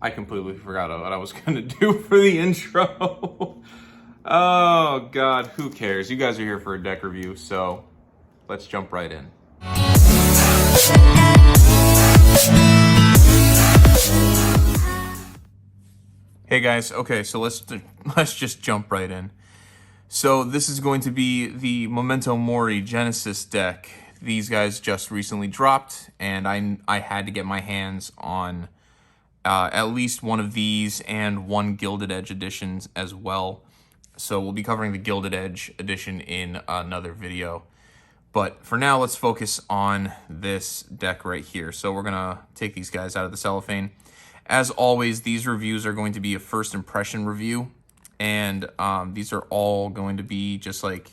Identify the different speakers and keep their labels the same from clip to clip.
Speaker 1: I completely forgot what I was gonna do for the intro. Oh God, who cares? You guys are here for a deck review, so let's jump right in. Hey guys, okay, so let's just jump right in. So this is going to be the Momento Mori Genesis deck. These guys just recently dropped, and I had to get my hands on at least one of these and one Gilded Edge edition as well. So we'll be covering the Gilded Edge edition in another video. But for now, let's focus on this deck right here. So we're gonna take these guys out of the cellophane. As always, these reviews are going to be a first impression review, and these are all going to be just like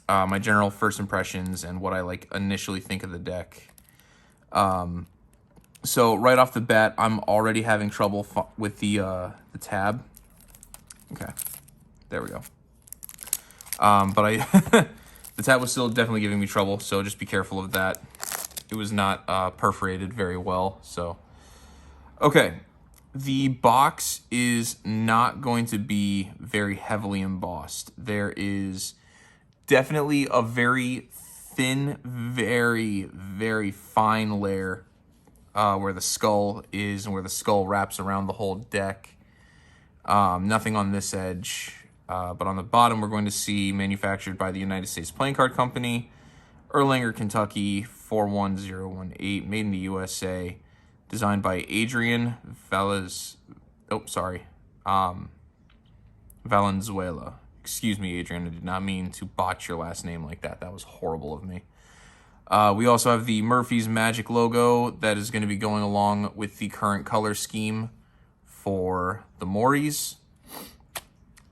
Speaker 1: my general first impressions and what I like initially think of the deck. So right off the bat, I'm already having trouble with the tab. Okay, there we go. But the tab was still definitely giving me trouble, so just be careful of that. It was not perforated very well, so. Okay, the box is not going to be very heavily embossed. There is definitely a very thin, very, very fine layer where the skull is and where the skull wraps around the whole deck. Nothing on this edge, but on the bottom we're going to see manufactured by the United States Playing Card Company, Erlanger, Kentucky, 41018, made in the USA. Designed by Adrian Valenzuela. Excuse me, Adrian. I did not mean to botch your last name like that. That was horrible of me. We also have the Murphy's Magic logo that is going to be going along with the current color scheme for the Moris.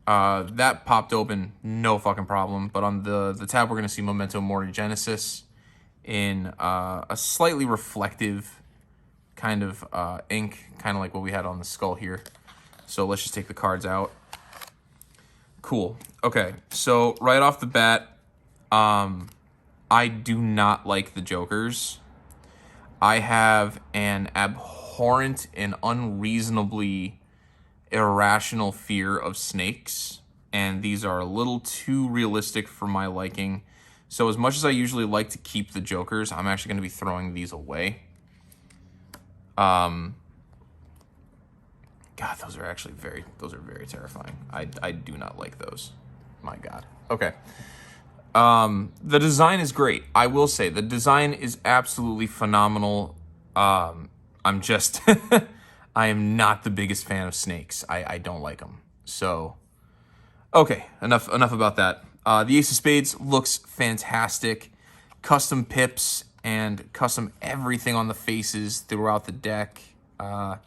Speaker 1: That popped open, no fucking problem. But on the tab, we're going to see Momento Mori Genesis in a slightly reflective kind of ink, kind of like what we had on the skull here. So let's just take the cards out. Cool. Okay, so right off the bat, I do not like the Jokers. I have an abhorrent and unreasonably irrational fear of snakes, and these are a little too realistic for my liking. So as much as I usually like to keep the Jokers, I'm actually going to be throwing these away. God, those are very terrifying. I do not like those. My God. Okay. The design is great. I will say the design is absolutely phenomenal. I'm just, I am not the biggest fan of snakes. I don't like them. So, okay, enough about that. The Ace of Spades looks fantastic. Custom pips and custom everything on the faces throughout the deck. God,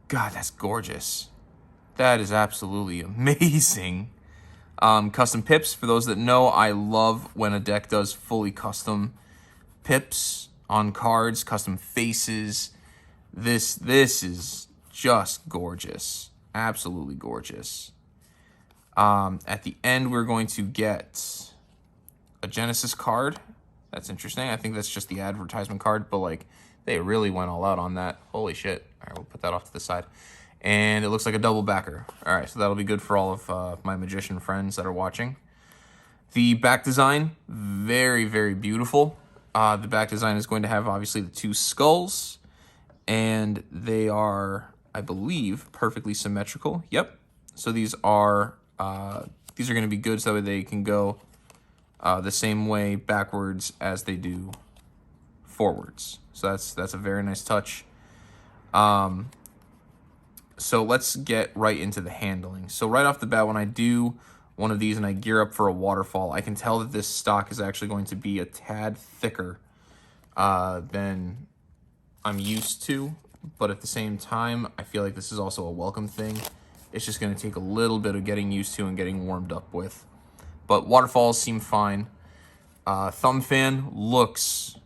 Speaker 1: that's gorgeous. That is absolutely amazing. Custom pips, for those that know, I love when a deck does fully custom pips on cards, custom faces. This is just gorgeous. Absolutely gorgeous. At the end, we're going to get a Genesis card. That's interesting. I think that's just the advertisement card, but like they really went all out on that. Holy shit. All right, we'll put that off to the side. And it looks like a double backer. All right, so that'll be good for all of my magician friends that are watching. The back design, very, very beautiful. The back design is going to have obviously the two skulls, and they are, I believe, perfectly symmetrical. Yep. So these are going to be good, so that way they can go the same way backwards as they do forwards. So that's a very nice touch. So let's get right into the handling. So right off the bat, when I do one of these and I gear up for a waterfall, I can tell that this stock is actually going to be a tad thicker than I'm used to. But at the same time, I feel like this is also a welcome thing. It's just going to take a little bit of getting used to and getting warmed up with. But waterfalls seem fine. Thumb fan looks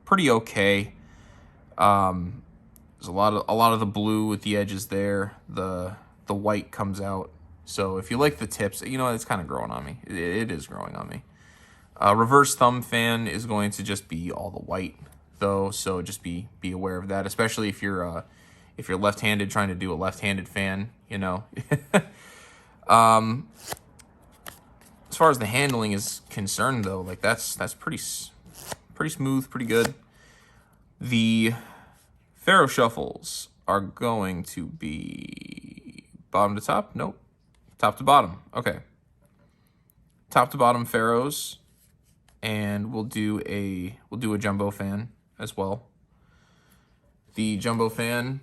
Speaker 1: pretty okay. There's a lot of the blue with the edges there. The white comes out. So if you like the tips, you know, it's kind of growing on me. It is growing on me. Reverse thumb fan is going to just be all the white though, so just be aware of that, especially if you're left-handed trying to do a left-handed fan, you know. As far as the handling is concerned, though, like that's pretty smooth, pretty good. The Pharaoh shuffles are going to be bottom to top. Nope, top to bottom. Okay, top to bottom Pharaohs, and we'll do a jumbo fan as well. The jumbo fan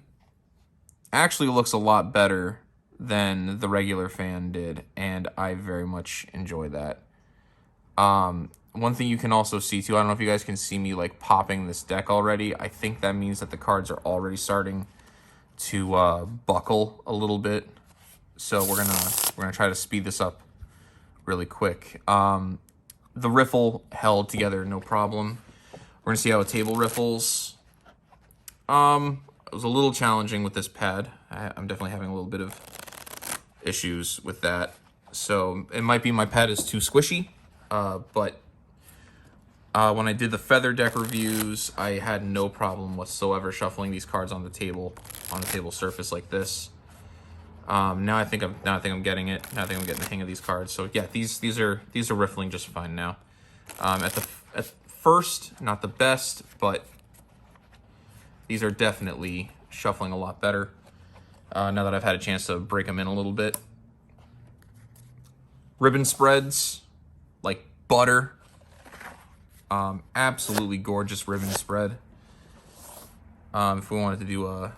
Speaker 1: actually looks a lot better than the regular fan did, and I very much enjoy that. One thing you can also see too, I don't know if you guys can see me like popping this deck already. I think that means that the cards are already starting to buckle a little bit. So we're gonna try to speed this up really quick. The riffle held together no problem. We're gonna see how a table riffles. It was a little challenging with this pad. I'm definitely having a little bit of issues with that. So it might be my pad is too squishy, but when I did the feather deck reviews, I had no problem whatsoever shuffling these cards on the table surface like this. Now I think I'm getting it. Now I think I'm getting the hang of these cards. So yeah, these are riffling just fine now. At first, not the best, but these are definitely shuffling a lot better. Now that I've had a chance to break them in a little bit. Ribbon spreads like butter. Absolutely gorgeous ribbon spread. If we wanted to do a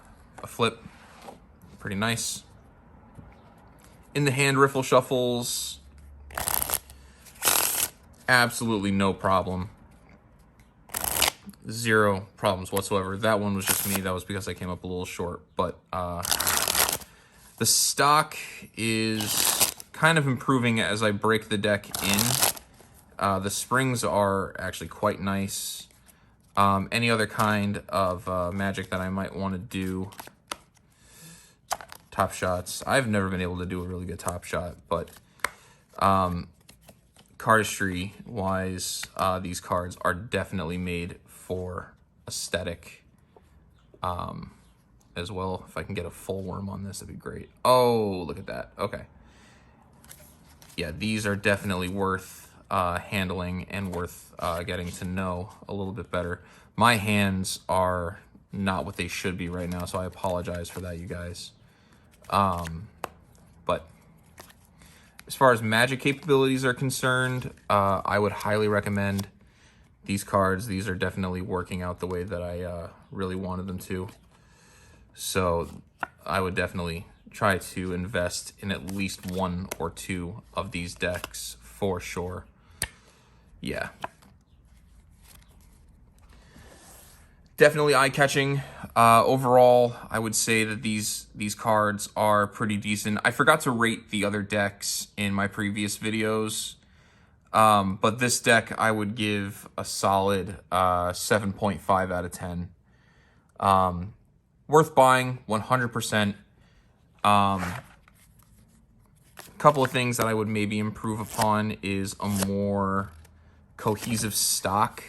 Speaker 1: flip, pretty nice. In the hand riffle shuffles, absolutely no problem. Zero problems whatsoever. That one was just me. That was because I came up a little short. But the stock is kind of improving as I break the deck in. The springs are actually quite nice. Any other kind of magic that I might want to do. Top shots. I've never been able to do a really good top shot, but cardistry-wise, these cards are definitely made for aesthetic as well. If I can get a full worm on this, that'd be great. Oh, look at that. Okay. Yeah, these are definitely worth handling and worth getting to know a little bit better. My hands are not what they should be right now, so I apologize for that, you guys. But as far as magic capabilities are concerned, I would highly recommend these cards. These are definitely working out the way that I really wanted them to. So I would definitely try to invest in at least one or two of these decks for sure. Yeah. Definitely eye-catching. Overall, I would say that these cards are pretty decent. I forgot to rate the other decks in my previous videos, but this deck I would give a solid 7.5 out of 10. Worth buying, 100%. Couple of things that I would maybe improve upon is a more cohesive stock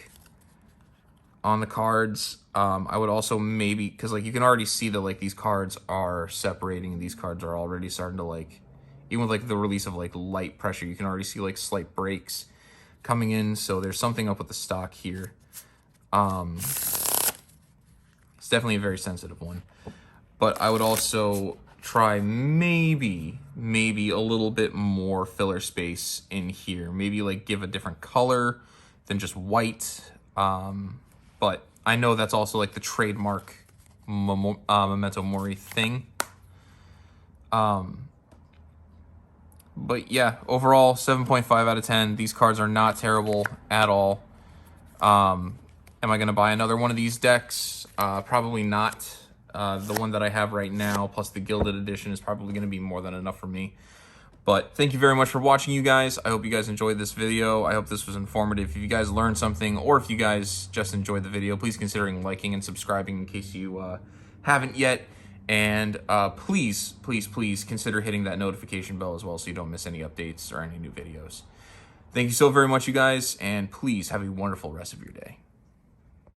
Speaker 1: on the cards. I would also maybe, because like you can already see that like these cards are separating. These cards are already starting to like, even with like the release of like light pressure, you can already see like slight breaks coming in. So there's something up with the stock here. It's definitely a very sensitive one. But I would also try maybe a little bit more filler space in here. Maybe like give a different color than just white. But I know that's also like the trademark Memento Mori thing. But yeah, overall 7.5 out of 10. These cards are not terrible at all. Am I going to buy another one of these decks? Probably not. The one that I have right now, plus the Gilded Edition, is probably going to be more than enough for me. But thank you very much for watching, you guys. I hope you guys enjoyed this video. I hope this was informative. If you guys learned something, or if you guys just enjoyed the video, please consider liking and subscribing in case you haven't yet. And please consider hitting that notification bell as well so you don't miss any updates or any new videos. Thank you so very much, you guys, and please have a wonderful rest of your day.